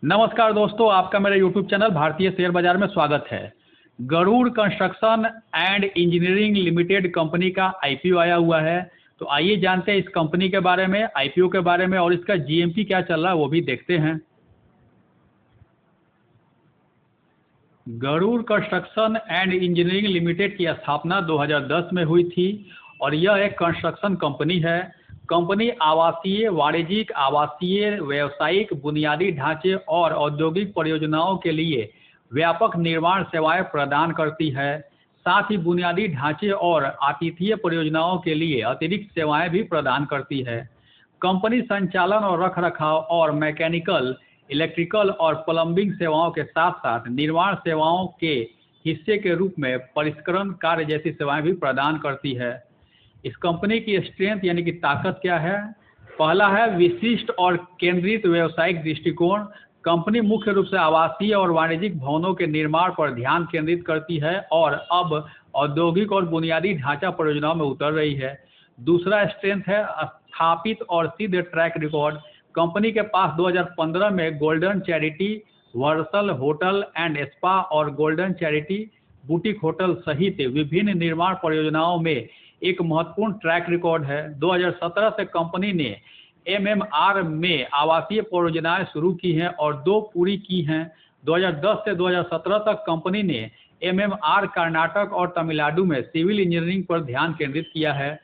नमस्कार दोस्तों, आपका मेरे YouTube चैनल भारतीय शेयर बाजार में स्वागत है। Garuda construction and engineering limited company का आईपीओ आया हुआ है। तो आइए जानते हैं इस कंपनी के बारे में, आईपीओ के बारे में और इसका जीएमपी क्या चल रहा है वो भी देखते हैं। Garuda construction and engineering limited की स्थापना 2010 में हुई थी और यह एक कंस्ट्रक्शन कंपनी है। कंपनी आवासीय, वाणिज्यिक, आवासीय, व्यावसायिक, बुनियादी ढांचे और औद्योगिक परियोजनाओं के लिए व्यापक निर्माण सेवाएं प्रदान करती है। साथ ही बुनियादी ढांचे और आतिथ्य परियोजनाओं के लिए अतिरिक्त सेवाएं भी प्रदान करती है। कंपनी संचालन और रखरखाव और मैकेनिकल, इलेक्ट्रिकल और प्लम्बिंग सेवाओं के साथ साथ निर्माण सेवाओं के हिस्से के रूप में परिष्करण कार्य जैसी सेवाएं भी प्रदान करती है। इस कंपनी की स्ट्रेंथ यानी कि ताकत क्या है? पहला है विशिष्ट और केंद्रित व्यवसायिक दृष्टिकोण। कंपनी मुख्य रूप से आवासीय और वाणिज्यिक भवनों के निर्माण पर ध्यान केंद्रित करती है और अब औद्योगिक और बुनियादी ढांचा परियोजनाओं में उतर रही है। दूसरा स्ट्रेंथ है स्थापित और सिद्ध ट्रैक रिकॉर्ड। कंपनी के पास 2015 में golden charity, Vercel hotel and spa और गोल्डन चैरिटी बुटीक होटल सहित विभिन्न निर्माण परियोजनाओं में एक महत्वपूर्ण ट्रैक रिकॉर्ड है। 2017 से कंपनी ने एमएमआर में आवासीय परियोजनाएं शुरू की हैं और 2 पूरी की हैं। 2010 से 2017 तक कंपनी ने एमएमआर कर्नाटक और तमिलनाडु में सिविल इंजीनियरिंग पर ध्यान केंद्रित किया है।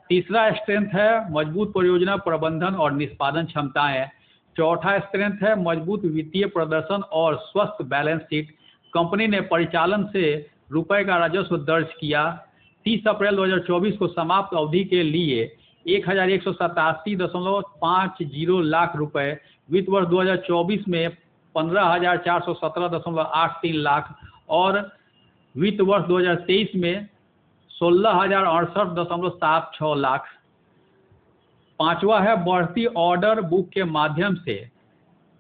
तीसरा स्ट्रेंथ है मजबूत परियोजना प्रबंधन और निष्पादन क्षमताएं। चौथा स्ट्रेंथ है मजबूत वित्तीय प्रदर्शन और स्वस्थ बैलेंस शीट। कंपनी ने परिचालन से रुपए का राजस्व दर्ज किया। 30 अप्रैल 2024 को समाप्त अवधि के लिए 1187.50 लाख रुपए, वित्त वर्ष 2024 में 15,417.83 लाख और वित्त वर्ष 2023 में 16,068.76 लाख। पांचवा है बढ़ती ऑर्डर बुक के माध्यम से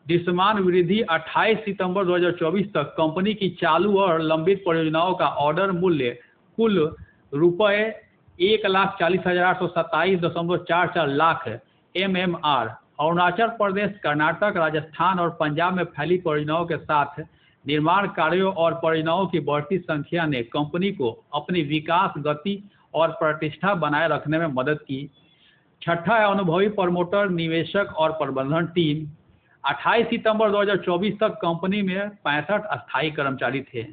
दृश्यमान वृद्धि। 28 सितंबर 2024 तक कंपनी की चालू और लंबित परियोजनाओं का ऑर्डर मूल्य कुल रुपए 1,40,827.44 लाख एमएमआर। अरुणाचल प्रदेश, कर्नाटक, राजस्थान और पंजाब में फैली परियोजनाओं के साथ निर्माण कार्यों और परियोजनाओं की बढ़ती संख्या ने कंपनी को अपनी विकास गति और प्रतिष्ठा बनाए रखने में मदद की। छठा है अनुभवी प्रमोटर, निवेशक और प्रबंधन टीम। 28 सितंबर 2024 तक कंपनी में 65 अस्थायी कर्मचारी थे।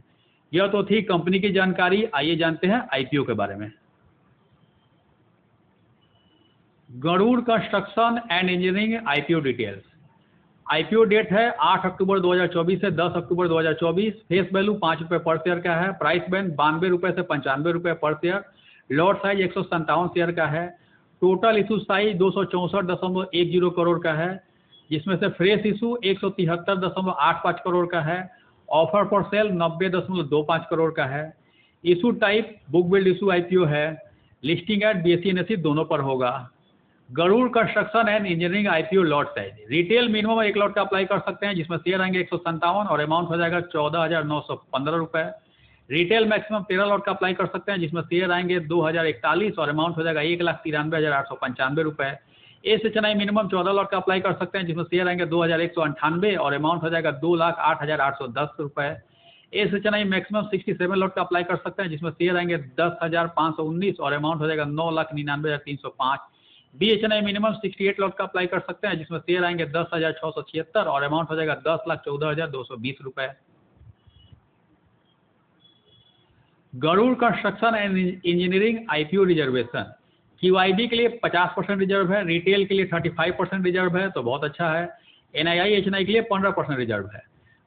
यह तो थी कंपनी की जानकारी। आइए जानते हैं आईपीओ के बारे में। Garuda construction and engineering IPO details. IPO date है 8 अक्टूबर 2024 से 10 अक्टूबर 2024। फेस वैल्यू 5 रुपये पर शेयर का है। प्राइस बैंड 92 रुपये से 95 रुपये पर शेयर। लॉट साइज 157 शेयर का है। टोटल इशू साइज 264.10 करोड़ का है, जिसमें से फ्रेश इशू 173.85 करोड़ का है। ऑफर फॉर सेल 90.25 करोड़ का है। Issue type book build issue IPO है। लिस्टिंग एट बीएसई एनएसई दोनों पर होगा। Garuda construction and engineering IPO lot size. Retail minimum 1 lot का अप्लाई कर सकते हैं, जिसमें शेयर आएंगे 157 और अमाउंट हो जाएगा 14,915 रुपये। रिटेल मैक्सिमम 13 लॉट का अप्लाई कर सकते हैं, जिसमें शेयर आएंगे 2,041 और अमाउंट हो जाएगा 1,93,895 रुपये। एसएचएनआई मिनिमम 14 लॉट का अप्लाई कर सकते हैं, जिसमें शेयर आएंगे 2,198 और अमाउंट हो जाएगा 2,08,810 रुपये। एसएचएनआई मैक्सिमम 67 लॉट का अप्लाई कर सकते हैं, जिसमें शेयर आएंगे 10,519 और अमाउंट हो जाएगा 9,99,305। बीएचएनआई मिनिमम 68 लॉट का अप्लाई कर सकते हैं, जिसमें शेयर आएंगे 10,676 और अमाउंट हो जाएगा 10,14,220 रुपये। Garuda construction and engineering IPO reservation. QIB के लिए 50% रिजर्व है, रिटेल के लिए 35% रिजर्व है, तो बहुत अच्छा है। एनआईआई एचएनआई के लिए 15% रिजर्व है।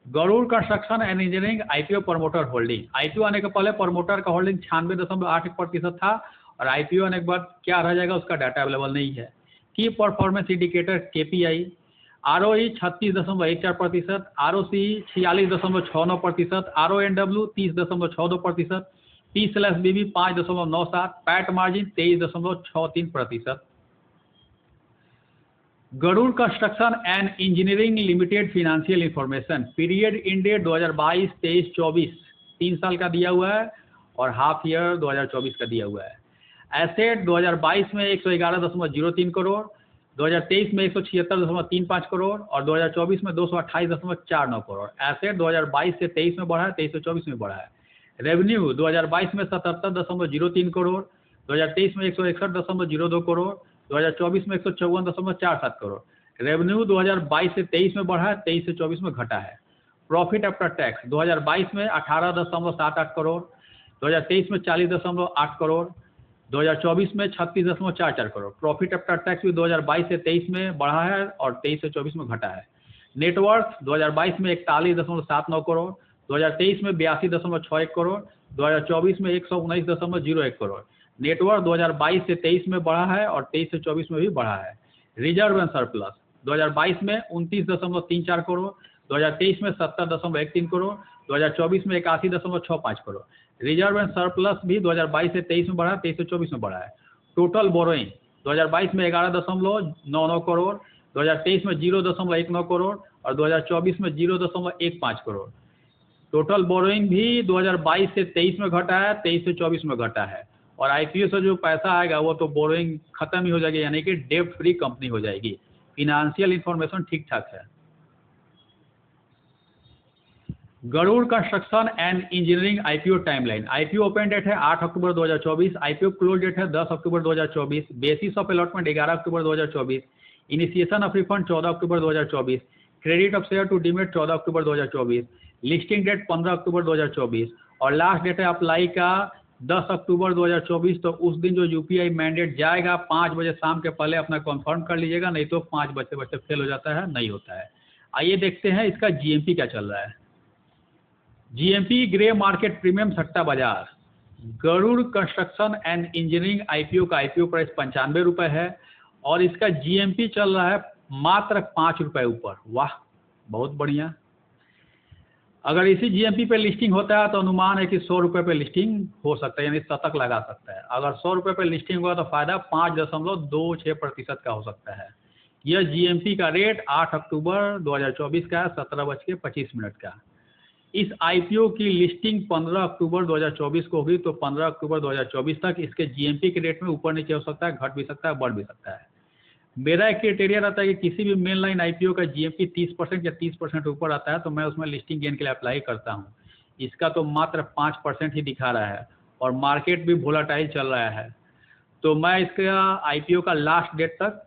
Garuda construction and engineering IPO promoter holding. IPO आने के पहले प्रमोटर का होल्डिंग 96.81% था और आईपीओ आने के बाद क्या रह जाएगा उसका डाटा अवेलेबल नहीं है। की performance indicator KPI. ROE 36.14%, ROC 46.69%, RONW 30.62%, P/BB 5.97, PAT margin 23.63%। Garuda construction and engineering limited financial information. Period in date 2022, 23, 24 3 साल का दिया हुआ है और हाफ ईयर 2024 का दिया हुआ है। एसेट 2022 में 111.03 करोड़, 2023 में 176.35 करोड़ और 2024 में 228.49 करोड़। एसेट 2022 से 23 में बढ़ा है, 23 से 24 में बढ़ा है। रेवेन्यू 2022 में 77.03 करोड़, 2023 में 161.02 करोड़, 2024 में 154.47 करोड़। रेवेन्यू 2022 से 23 में बढ़ा है, 23 से 24 में घटा है। प्रॉफिट आफ्टर टैक्स 2022 में 18.78 करोड़, 2023 में 40.8 करोड़, 2024 में 36.44 करोड़। प्रॉफिट आफ्टर टैक्स भी 2022 से 23 में बढ़ा है और 23 से 24 में घटा है। नेटवर्थ 2022 में 41.79 करोड़, 2023 में 82.61 करोड़, 2024 में 119.01 करोड़। नेटवर्थ 2022 से 23 में बढ़ा है और 23 से 24 में भी बढ़ा है। रिजर्व एंड सरप्लस 2022 में 29.34 करोड़, 2023 में 70.13 करोड़, 2024 में 81.65 करोड़। रिजर्व एंड सरप्लस भी 2022 से 23 में बढ़ा, 23 से 24 में बढ़ा है। टोटल बोरोइंग 2022 में 11.99 करोड़, 2023 में 0.19 करोड़ और 2024 में 0.15 करोड़। टोटल बोरोइंग भी 2022 से 23 में घटा है, 23 से 24 में घटा है। और आईपीओ से जो पैसा आएगा वो तो बोरोइंग खत्म ही हो जाएगी, यानी कि डेब्ट फ्री कंपनी हो जाएगी। फिनेंशियल इंफॉर्मेशन ठीक ठाक है। Garuda construction and engineering IPO timeline. IPO open date है 8 अक्टूबर 2024, आईपीओ क्लोज डेट है 10 October 2024, basis of allotment 11 October 2024, initiation of refund 14 October 2024, credit of share to demat 14 October 2024, listing date 15 October 2024 और last date है apply का 10 October 2024। तो उस दिन जो UPI mandate जाएगा 5 बजे शाम के पहले अपना कंफर्म कर लीजिएगा, नहीं तो 5 बजते फेल हो जाता है, नहीं होता है। आइए देखते हैं इसका जीएमपी क्या चल रहा है। जीएमपी ग्रे मार्केट प्रीमियम सट्टा बाजार। Garuda construction and engineering IPO का आईपीओ प्राइस 95 रुपये है और इसका जीएमपी चल रहा है मात्र 5 रुपये ऊपर। वाह, बहुत बढ़िया। अगर इसी जीएमपी पे लिस्टिंग होता है तो अनुमान है कि 100 रुपये पे लिस्टिंग हो सकता है, यानी शतक लगा सकता है। अगर 100 रुपये पे लिस्टिंग होगा तो फायदा 5.26% का हो सकता है। यह जीएमपी का रेट 8 अक्टूबर 2024 का है, 17:25 का। इस आईपीओ की लिस्टिंग 15 अक्टूबर 2024 को होगी, तो 15 अक्टूबर 2024 तक इसके जीएमपी के रेट में ऊपर नीचे हो सकता है, घट भी सकता है, बढ़ भी सकता है। मेरा एक क्राइटेरिया रहता है कि किसी भी मेन लाइन आईपीओ का जीएमपी 30% या 30% ऊपर आता है तो मैं उसमें लिस्टिंग गेन के लिए अप्लाई करता हूं। इसका तो मात्र 5% ही दिखा रहा है और मार्केट भी वोलेटाइल चल रहा है, तो मैं इसका आईपीओ का लास्ट डेट तक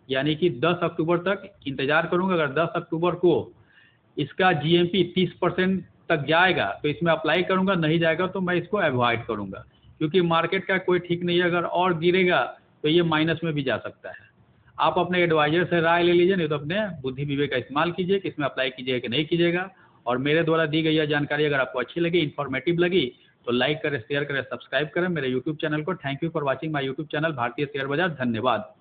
यानी कि 10 अक्टूबर तक इंतजार करूंगा। अगर 10 अक्टूबर को इसका जीएमपी 30% तक जाएगा तो इसमें अप्लाई करूंगा, नहीं जाएगा तो मैं इसको अवॉइड करूंगा, क्योंकि मार्केट का कोई ठीक नहीं है। अगर और गिरेगा तो ये माइनस में भी जा सकता है। आप अपने एडवाइजर से राय ले लीजिए, नहीं तो अपने बुद्धि विवेक का इस्तेमाल कीजिए कि इसमें अप्लाई कीजिएगा कि नहीं कीजिएगा। और मेरे द्वारा दी गई यह जानकारी अगर आपको अच्छी लगी, इन्फॉर्मेटिव लगी, तो लाइक करें, शेयर करें, सब्सक्राइब करें मेरे यूट्यूब चैनल को। Thank you for watching my YouTube channel भारतीय शेयर बाजार। धन्यवाद।